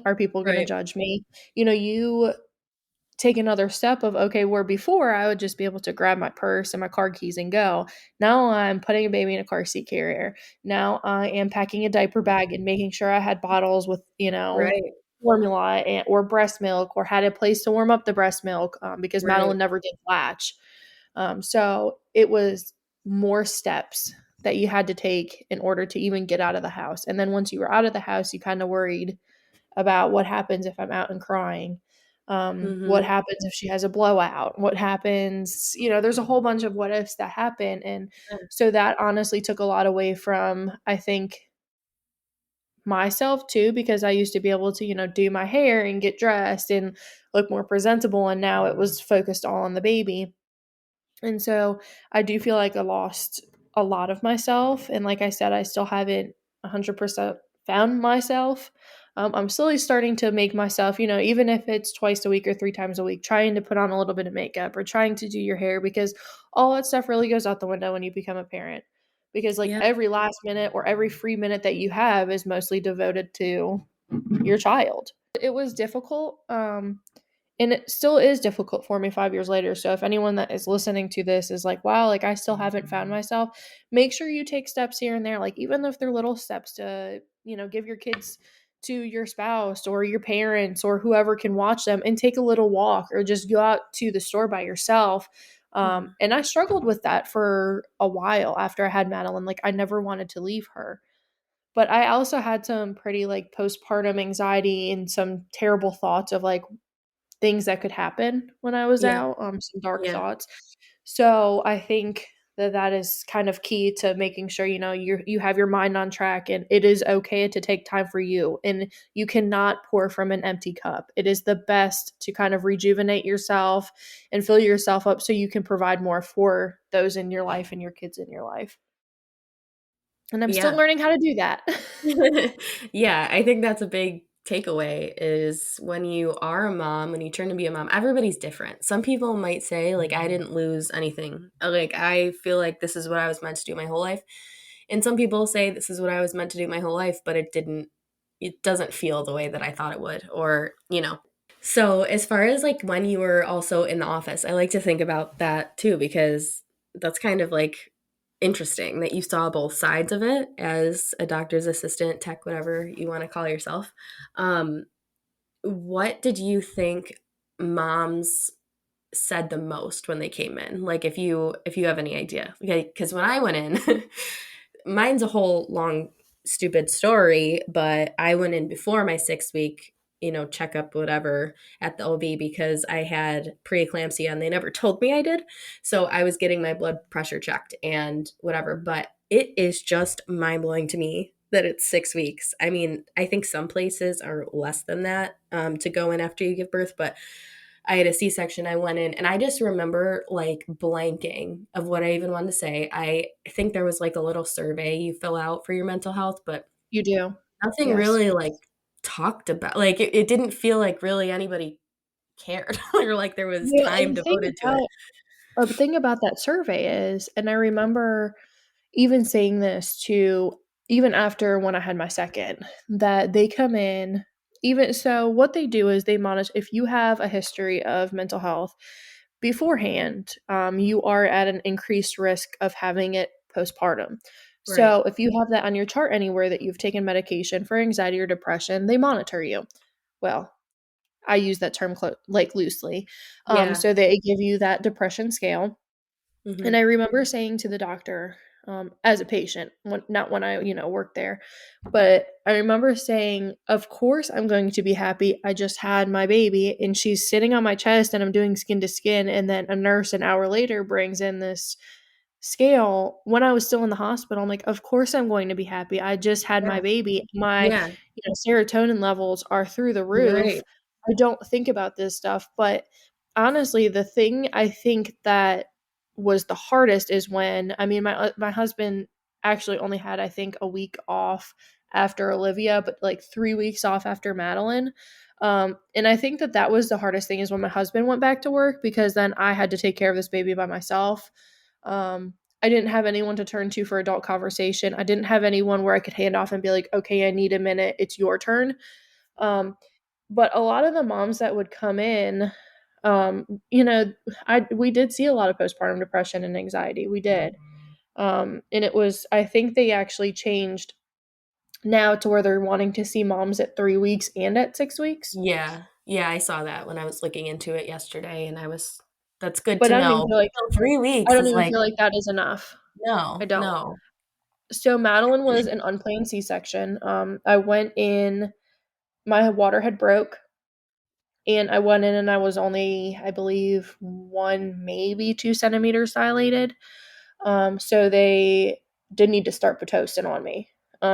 Are people going to Right. judge me? You take another step of, okay, where before I would just be able to grab my purse and my car keys and go. Now I'm putting a baby in a car seat carrier. Now I am packing a diaper bag and making sure I had bottles with, Right. formula or breast milk, or had a place to warm up the breast milk, because Right. Madeline never did latch. So it was more steps that you had to take in order to even get out of the house. And then once you were out of the house, you kind of worried about what happens if I'm out and crying. What Mhm. happens if she has a blowout? What happens? There's a whole bunch of what ifs that happen. And Yeah. so that honestly took a lot away from, I think, myself too, because I used to be able to, do my hair and get dressed and look more presentable. And now it was focused all on the baby. And so I do feel like I lost a lot of myself. And like I said, I still haven't 100% found myself. I'm slowly starting to make myself, even if it's twice a week or 3 times a week, trying to put on a little bit of makeup or trying to do your hair, because all that stuff really goes out the window when you become a parent. Because like Yeah. every last minute or every free minute that you have is mostly devoted to your child. It was difficult. And it still is difficult for me 5 years later. So if anyone that is listening to this is like, wow, like I still haven't found myself, make sure you take steps here and there. Like even if they're little steps to, give your kids to your spouse or your parents or whoever can watch them, and take a little walk or just go out to the store by yourself. Mhm. And I struggled with that for a while after I had Madeline. Like I never wanted to leave her. But I also had some pretty like postpartum anxiety and some terrible thoughts of like things that could happen when I was Yeah. out, some dark Yeah. thoughts. So I think that that is kind of key to making sure, you have your mind on track, and it is okay to take time for you, and you cannot pour from an empty cup. It is the best to kind of rejuvenate yourself and fill yourself up so you can provide more for those in your life and your kids in your life. And I'm still Yeah. learning how to do that. Yeah, I think that's a big takeaway is when you are a mom, when you turn to be a mom, everybody's different. Some people might say, like, I didn't lose anything. Like, I feel like this is what I was meant to do my whole life. And some people say this is what I was meant to do my whole life, but it doesn't feel the way that I thought it would, or. So, as far as like when you were also in the office, I like to think about that too, because that's kind of like interesting that you saw both sides of it as a doctor's assistant, tech, whatever you want to call yourself. Um, what did you think moms said the most when they came in? Like if you have any idea. Okay, because when I went in, mine's a whole long stupid story, but I went in before my 6 week, checkup, whatever, at the OB because I had preeclampsia and they never told me I did. So I was getting my blood pressure checked and whatever. But it is just mind blowing to me that it's 6 weeks. I mean, I think some places are less than that to go in after you give birth, but I had a C-section. I went in and I just remember like blanking of what I even wanted to say. I think there was like a little survey you fill out for your mental health, but You do. nothing Yes. really like talked about. Like it didn't feel like really anybody cared or like there was Well, time devoted to it. the thing about that survey is, and I remember even saying this to, even after when I had my second, that they come in, even so what they do is they monitor if you have a history of mental health beforehand, you are at an increased risk of having it postpartum. Right. So if you have that on your chart anywhere that you've taken medication for anxiety or depression, they monitor you. Well, I use that term like loosely. Yeah. So they give you that depression scale. And Hmm. I remember saying to the doctor, as a patient, not when I, worked there, but I remember saying, of course I'm going to be happy. I just had my baby and she's sitting on my chest and I'm doing skin to skin. And then a nurse an hour later brings in this scale when I was still in the hospital. I'm like, of course I'm going to be happy. I just had Yeah. my baby. My, Yeah. serotonin levels are through the roof. Right. I don't think about this stuff, but honestly, the thing I think that was the hardest is when, I mean, my husband actually only had, I think, a week off after Olivia, but like 3 weeks off after Madeline. And I think that that was the hardest thing is when my husband went back to work, because then I had to take care of this baby by myself. I didn't have anyone to turn to for adult conversation. I didn't have anyone where I could hand off and be like, okay, I need a minute. It's your turn. But a lot of the moms that would come in, you know, we did see a lot of postpartum depression and anxiety. We did. And it was, I think they actually changed now to where they're wanting to see moms at 3 weeks and at 6 weeks. Yeah. Yeah, I saw that when I was looking into it yesterday, and that's good But to I don't even know. feel like Still 3 I weeks don't is even like feel like that is enough. I no, don't. no. So Madeline was an unplanned C-section. I went in, my water had broke, and I went in and I was only, I believe, 1, maybe 2 centimeters dilated. So they did need to start Pitocin on me,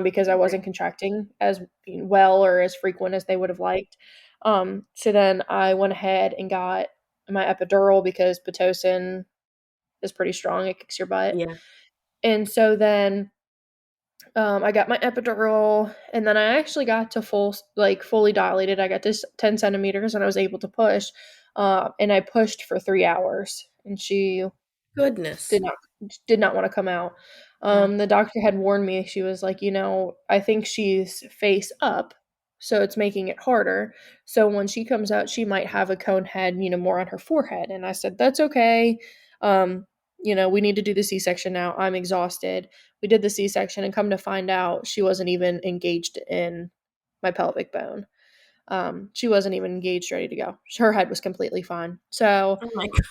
because I Right. wasn't contracting as well or as frequent as they would have liked. So then I went ahead and got my epidural because Pitocin is pretty strong. It kicks your butt. Yeah. And so then I got my epidural, and then I actually got to fully dilated. I got to 10 centimeters, and I was able to push. And I pushed for 3 hours, and she Goodness. did not did not want to come out. Yeah. The doctor had warned me. She was like, I think she's face up, so it's making it harder. So when she comes out, she might have a cone head, more on her forehead. And I said, that's okay. Um, we need to do the C-section now. I'm exhausted. We did the C-section, and come to find out, she wasn't even engaged in my pelvic bone. She wasn't even engaged, ready to go. Her head was completely fine. So Oh my god.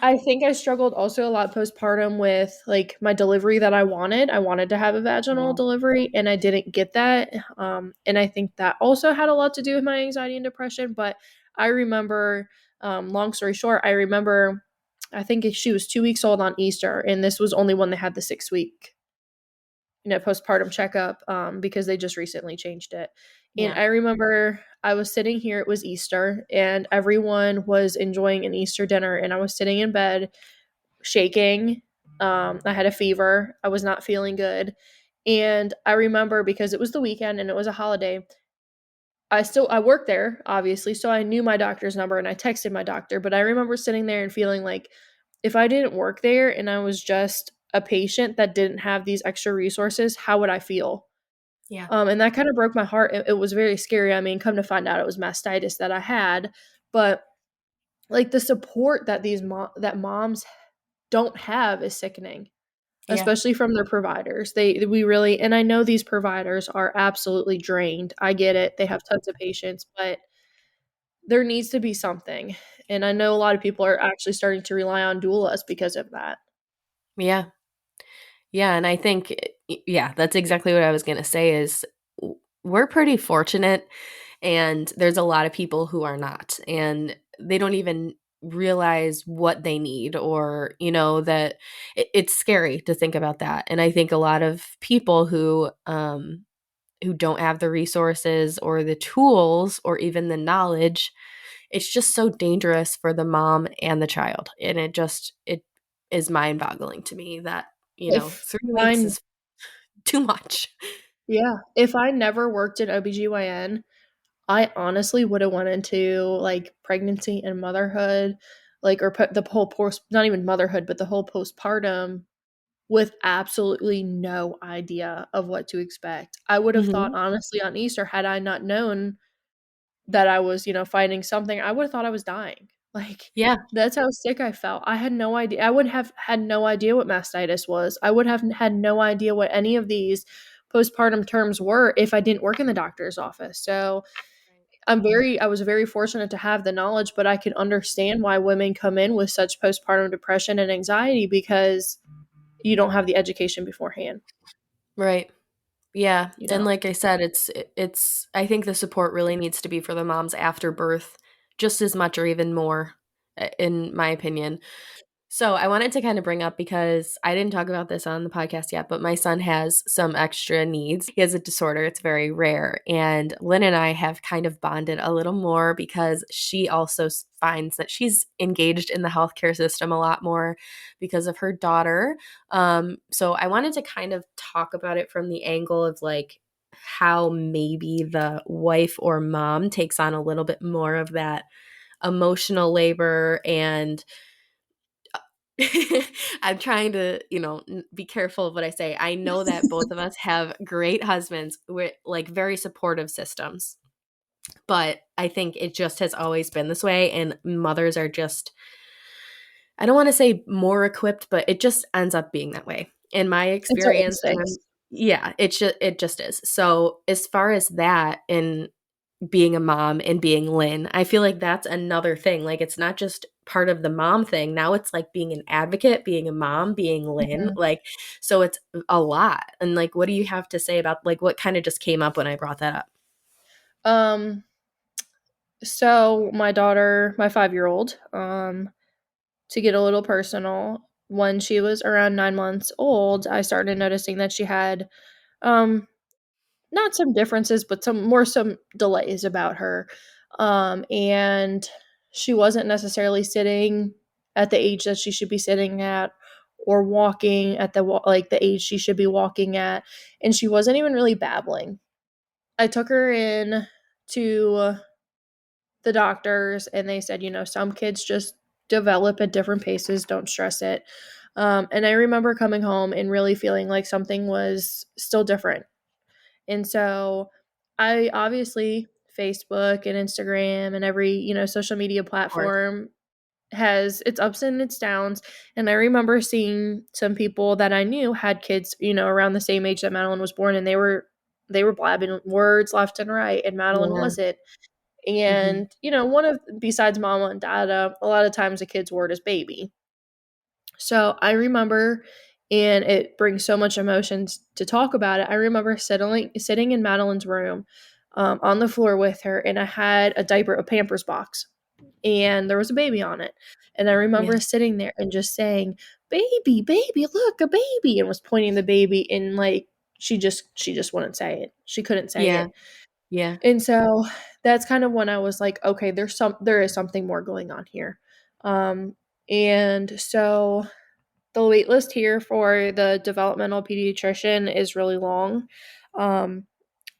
I think I struggled also a lot postpartum with like my delivery that I wanted. I wanted to have a vaginal Yeah. delivery and I didn't get that. And I think that also had a lot to do with my anxiety and depression. But I remember, long story short, I remember I think she was 2 weeks old on Easter, and this was only when they had the 6 week postpartum checkup, because they just recently changed it. And Yeah. I remember I was sitting here, it was Easter, and everyone was enjoying an Easter dinner, and I was sitting in bed shaking. I had a fever. I was not feeling good. And I remember, because it was the weekend and it was a holiday, I worked there, obviously, so I knew my doctor's number and I texted my doctor, but I remember sitting there and feeling like if I didn't work there and I was just a patient that didn't have these extra resources, how would I feel? Yeah. And that kind of broke my heart. It was very scary. I mean, come to find out, it was mastitis that I had, but like the support that that moms don't have is sickening, Yeah. especially from their providers. We really, and I know these providers are absolutely drained. I get it. They have tons of patients, but there needs to be something. And I know a lot of people are actually starting to rely on doulas because of that. Yeah. Yeah, and I think yeah, that's exactly what I was going to say is we're pretty fortunate, and there's a lot of people who are not, and they don't even realize what they need, or that it's scary to think about that. And I think a lot of people who don't have the resources or the tools or even the knowledge, it's just so dangerous for the mom and the child. And it is mind-boggling to me that, If 3 weeks I is too much. Yeah, if I never worked in OBGYN, I honestly would have went into like pregnancy and motherhood, like, or put the whole post, not even motherhood, but the whole postpartum, with absolutely no idea of what to expect. I would have thought, Mhm. honestly, on Easter, had I not known that I was, fighting something, I would have thought I was dying. Like, Yeah, that's how sick I felt. I had no idea. I would have had no idea what mastitis was. I would have had no idea what any of these postpartum terms were if I didn't work in the doctor's office. So I was very fortunate to have the knowledge, but I can understand why women come in with such postpartum depression and anxiety because you don't have the education beforehand, right. Yeah, you and know? like I said, it's I think the support really needs to be for the moms after birth just as much or even more, in my opinion. So I wanted to kind of bring up, because I didn't talk about this on the podcast yet, but my son has some extra needs. He has a disorder. It's very rare. And Lynn and I have kind of bonded a little more because she also finds that she's engaged in the healthcare system a lot more because of her daughter. So I wanted to kind of talk about it from the angle of like how maybe the wife or mom takes on a little bit more of that emotional labor. And I'm trying to, be careful of what I say. I know that both of us have great husbands with like very supportive systems. But I think it just has always been this way, and mothers are just, I don't want to say more equipped, but it just ends up being that way in my It's our experience. And instincts. yeah, it just is. So as far as that in being a mom and being Lynne, I feel like that's another thing. Like it's not just part of the mom thing. Now it's like being an advocate, being a mom, being Lynne. Mhm. Like so it's a lot. And like what do you have to say about like what kind of just came up when I brought that up? Um, so my daughter, my 5-year-old, to get a little personal, when she was around 9 months old, I started noticing that she had, um, not some differences, but some delays about her. And she wasn't necessarily sitting at the age that she should be sitting at or walking at like the age she should be walking at, and she wasn't even really babbling. I took her in to the doctors and they said, some kids just develop at different paces, don't stress it. And I remember coming home and really feeling like something was still different. And so I obviously, Facebook and Instagram and every, social media Of course. platform has its ups and its downs. And I remember seeing some people that I knew had kids, around the same age that Madeline was born, and they were blabbing words left and right, and Madeline Yeah. wasn't. Mhm. And, one of besides mama and dada, a lot of times a kid's word is baby. So I remember, and it brings so much emotions to talk about it. I remember sitting in Madeline's room, on the floor with her, and I had a Pampers box, and there was a baby on it. And I Yeah. remember sitting there and just saying, "Baby, baby, look, a baby," and was pointing the baby, and like she just wouldn't say it. She couldn't say Yeah. it. Yeah. And so that's kind of when I was like, okay, there is something more going on here. Um, and so the wait list here for the developmental pediatrician is really long. Um,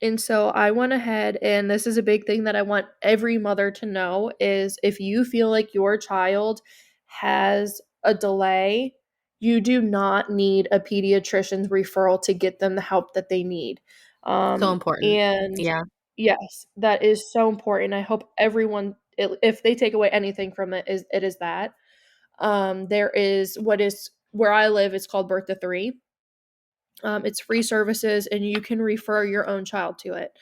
and so I went ahead, and this is a big thing that I want every mother to know is if you feel like your child has a delay, you do not need a pediatrician's referral to get them the help that they need. So important. And Yeah. yes, that is so important. I hope everyone, if they take away anything from it is that. There is what is where I live. It's called Birth to Three. It's free services, and you can refer your own child to it.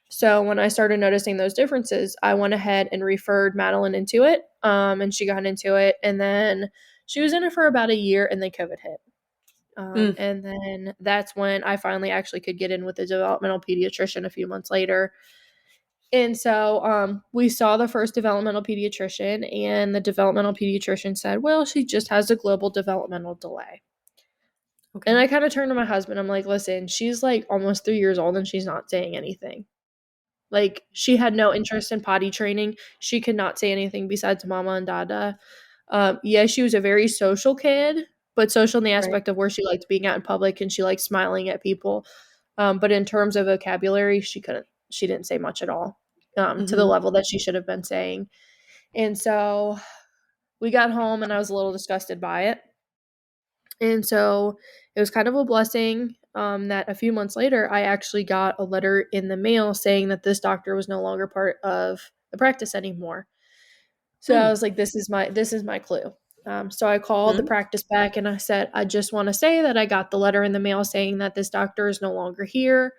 So when I started noticing those differences, I went ahead and referred Madeline into it, and she got into it, and then she was in it for about a year, and then COVID hit. Mm. And then that's when I finally actually could get in with a developmental pediatrician a few months later. And so we saw the first developmental pediatrician, and the developmental pediatrician said, well, she just has a global developmental delay. And Okay. I kind of turned to my husband. I'm like, listen, she's like almost 3 years old and she's not saying anything. Like, she had no interest in potty training. She could not say anything besides mama and dada. Yeah, she was a very social kid, but social in the Right. aspect of where she liked being out in public and she liked smiling at people. But in terms of vocabulary, she didn't say much at all, to the Mhm. level that she should have been saying. And so we got home and I was a little disgusted by it. And so it was kind of a blessing, that a few months later, I actually got a letter in the mail saying that this doctor was no longer part of the practice anymore. So I Mm. was like, this is my clue. So I called the Mhm. practice back and I said, I just want to say that I got the letter in the mail saying that this doctor is no longer here.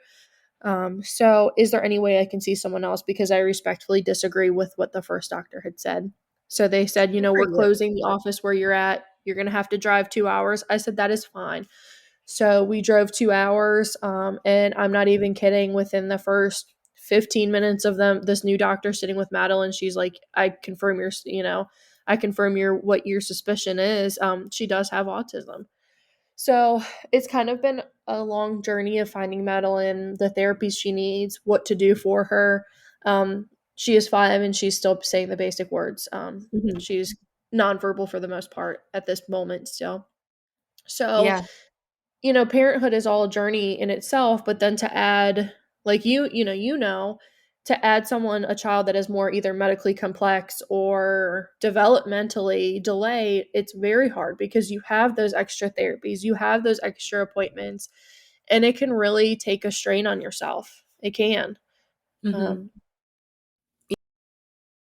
So is there any way I can see someone else? Because I respectfully disagree with what the first doctor had said. So they said, Good for we're you. closing the office where you're at. You're going to have to drive 2 hours. I said, that is fine. So we drove 2 hours. And I'm not even kidding. Within the first 15 minutes of this new doctor sitting with Madeline, she's like, I confirm what your suspicion is. She does have autism. So it's kind of been a long journey of finding Madeline the therapies she needs, what to do for her. She is 5 and she's still saying the basic words. Mhm. She's nonverbal for the most part at this moment still. So, Yeah. parenthood is all a journey in itself, but then to add, like to add a child that is more either medically complex or developmentally delayed, it's very hard because you have those extra therapies, you have those extra appointments, and it can really take a strain on yourself. It can. Mhm.